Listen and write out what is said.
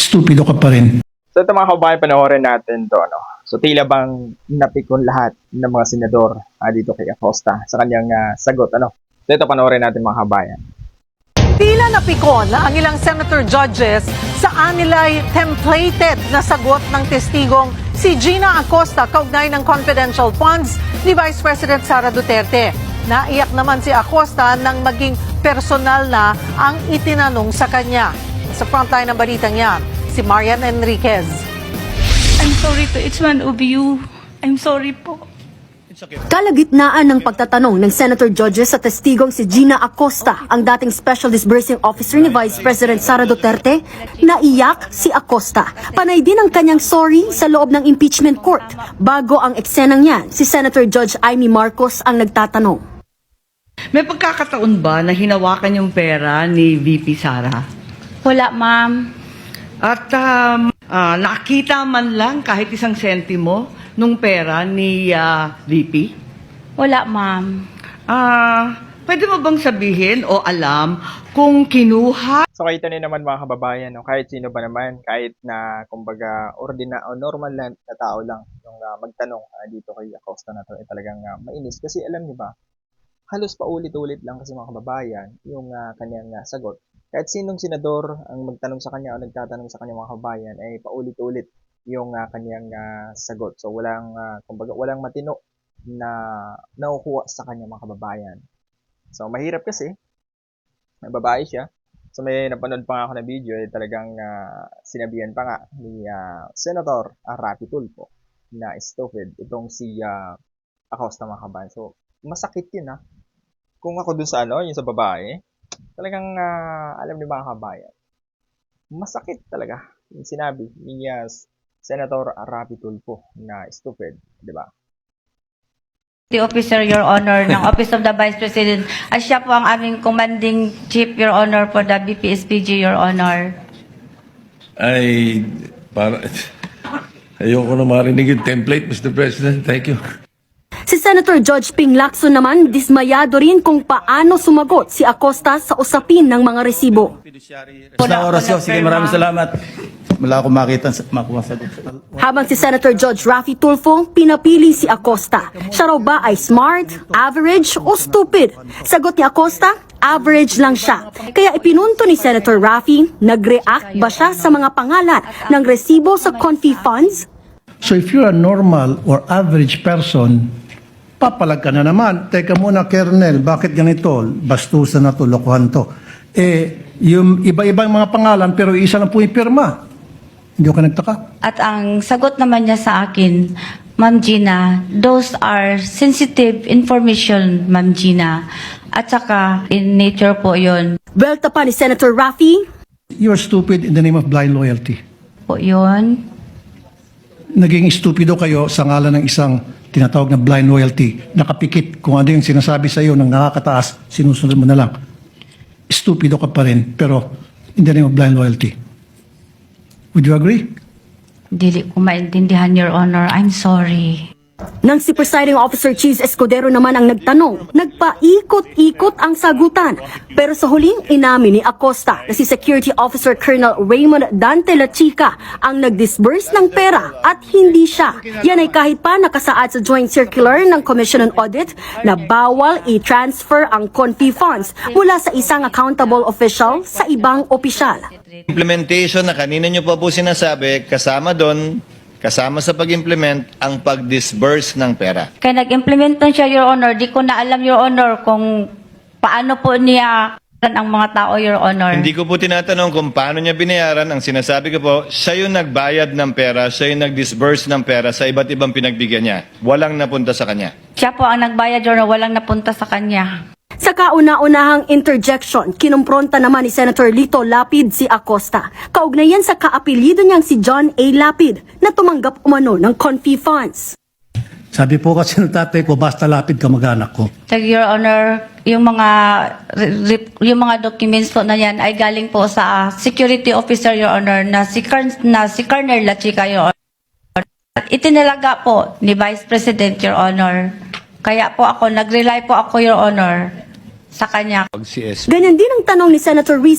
stupido ka pa rin. So ito mga kabayan, panoorin natin to. No? So tila bang napikon lahat ng mga senador dito kay Acosta sa kanyang sagot. Ano? So ito panoorin natin mga kabayan. Tila napikon ang ilang senator judges sa anilay templated na sagot ng testigong si Gina Acosta kaugnay ng confidential funds ni Vice President Sara Duterte. Naiyak naman si Acosta nang maging personal na ang itinanong sa kanya. Sa frontline ng balitang yan, si Marian Enriquez. I'm sorry to each one of you. I'm sorry po. Kalagitnaan ng pagtatanong ng Senator Judges sa testigong si Gina Acosta, ang dating Special Disbursing Officer ni Vice President Sara Duterte, naiyak si Acosta. Panay din ang kanyang sorry sa loob ng impeachment court. Bago ang eksenang yan, si Senator Judge Amy Marcos ang nagtatanong. May pagkakataon ba na hinawakan yung pera ni VP Sara? Wala, ma'am. At nakita man lang kahit isang sentimo nung pera ni VP? Wala, ma'am. Pwede mo bang sabihin o alam kung kinuha? So kahit ano naman mga kababayan, no? Kahit sino ba naman, kahit na kumbaga normal na tao lang yung magtanong dito kay Acosta na to, talagang mainis. Kasi alam niyo ba, halos paulit-ulit lang kasi mga kababayan yung kanyang sagot. Kahit sinong senador ang magtanong sa kanya o nagtatanong sa kanya mga kababayan ay paulit-ulit yung kanyang sagot. So kumbaga walang matino na nakukuha sa kanya mga kababayan. So mahirap kasi, may babae siya. So may napanood pa nga ako na video, talagang sinabihan pa nga ni Senator Rapi Tulfo na stupid itong si Acosta mga kababayan. So masakit yun Kung ako dun sa yung sa babae, talagang alam ni mga kabayan, masakit talaga yung sinabi ni Senator Rapi Tulfo na stupid, di ba? The officer, Your Honor, ng Office of the Vice President. At siya po ang aming commanding chief, Your Honor, for the BPSPG, Your Honor. Ayoko na marinig yung template, Mr. President. Thank you. Si Senator George Ping Lacson naman, dismayado rin kung paano sumagot si Acosta sa usapin ng mga resibo. Sa oras yun. Sige, maraming salamat. Wala akong makuha sagot. Habang si Senator George Rafi Tulfo, pinapili si Acosta. Siya raw ba ay smart, average o stupid? Sagot ni Acosta, average lang siya. Kaya ipinunto ni Senator Rafi, nag-react ba siya sa mga pangalan ng resibo sa Confi funds? So if you're a normal or average person, papalag ka na naman. Teka muna, Kernel, bakit ganito? Bastusan na to, lokohan to. Yung iba-ibang mga pangalan pero isa lang po yung pirma. Hindi ka nagtaka? At ang sagot naman niya sa akin, Ma'am Gina, those are sensitive information, Ma'am Gina. At saka, in nature po yun. Welta pa ni Senator Rafi, You're stupid in the name of blind loyalty. Po yun. Naging stupido kayo sa ngalan ng isang tinatawag na blind loyalty. Nakapikit kung ano yung sinasabi sa iyo ng nakakataas, sinusunod mo na lang. Stupido ka pa rin, pero in the name of blind loyalty. Would you agree? Dili ko maintindihan, Your Honor. I'm sorry. nang si Presiding Officer Cheese Escudero naman ang nagtanong, nagpaikot-ikot ang sagutan. Pero sa huling inamin ni Acosta na si Security Officer Colonel Raymond Dante La Chica ang nag-disburse ng pera at hindi siya. Yan ay kahit pa nakasaad sa Joint Circular ng Commission on Audit na bawal i-transfer ang Confi funds mula sa isang accountable official sa ibang opisyal. Implementation na kanina nyo pa po sinasabi, kasama doon, kasama sa pag-implement ang pag-disburse ng pera. Kaya nag-implement na siya, Your Honor. Di ko na alam, Your Honor, kung paano po niya ang mga tao, Your Honor. Hindi ko po tinatanong kung paano niya binayaran. Ang sinasabi ko po, siya yung nagbayad ng pera, siya yung nag-disburse ng pera sa iba't ibang pinagbigyan niya. Walang napunta sa kanya. Siya po ang nagbayad, Your Honor. Walang napunta sa kanya. Sa kauna-unahang interjection, kinumpronta naman ni Senator Lito Lapid si Acosta. Kaugnayan sa kaapelyido niyang si John A. Lapid na tumanggap umano ng Confi funds. Sabi po kasi ng tatay ko, basta Lapid kamag-anak ko. Your Honor, yung mga documents po na yan ay galing po sa security officer, Your Honor, na si Colonel La Chica, Your Honor. Itinalaga po ni Vice President, Your Honor. Kaya po ako, nag-rely po ako, Your Honor, sa kanya. Ganyan din ang tanong ni Senator Reese